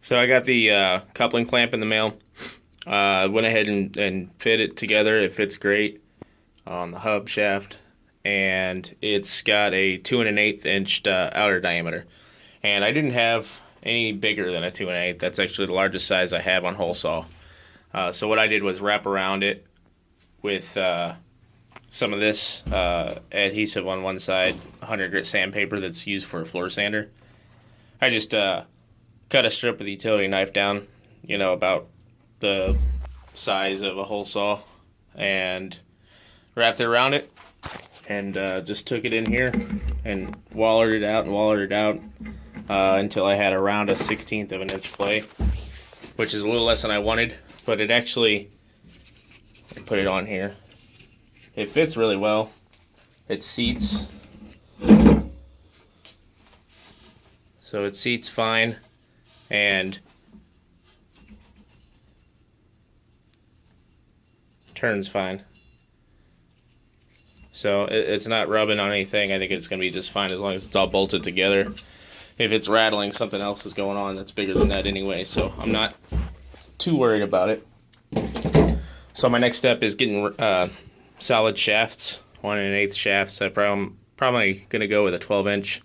So I got the coupling clamp in the mail. Went ahead and fit it together. It fits great on the hub shaft, and it's got a 2 1/8 inch outer diameter. And I didn't have any bigger than a 2 1/8. That's actually the largest size I have on hole saw. So what I did was wrap around it with some of this adhesive on one side, 100 grit sandpaper that's used for a floor sander. I just cut a strip with a utility knife down, about the size of a hole saw, and wrapped it around it, and just took it in here and wallered it out until I had around a 1/16 of an inch play, which is a little less than I wanted, but it actually, put it on here, it fits really well. It seats, so it seats fine, and turns fine. So it's not rubbing on anything. I think it's going to be just fine as long as it's all bolted together. If it's rattling, something else is going on that's bigger than that anyway, so I'm not too worried about it. So my next step is getting solid shafts, 1 1/8 shafts. I'm probably going to go with a 12-inch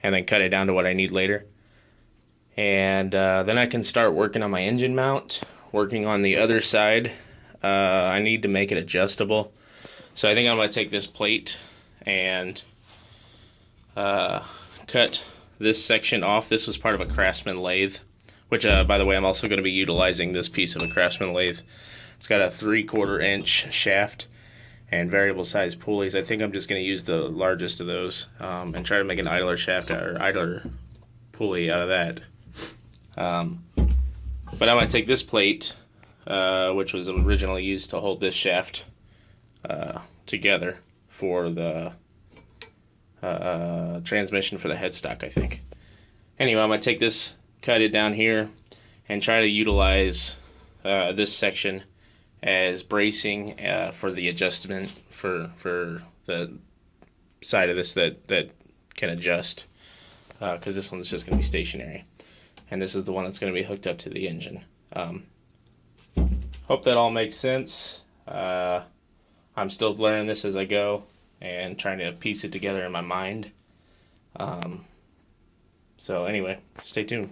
and then cut it down to what I need later. And then I can start working on my engine mount, working on the other side. I need to make it adjustable. So I think I'm going to take this plate and cut this section off. This was part of a Craftsman lathe, which by the way, I'm also going to be utilizing this piece of a Craftsman lathe. It's got a 3/4 inch shaft and variable size pulleys. I think I'm just going to use the largest of those and try to make an idler shaft or idler pulley out of that. But I'm going to take this plate, which was originally used to hold this shaft together for the transmission for the headstock, I think. Anyway, I'm going to take this, cut it down here, and try to utilize this section as bracing for the adjustment for the side of this that can adjust, because this one's just going to be stationary, and this is the one that's going to be hooked up to the engine. Hope that all makes sense. I'm still learning this as I go and trying to piece it together in my mind. So anyway, stay tuned.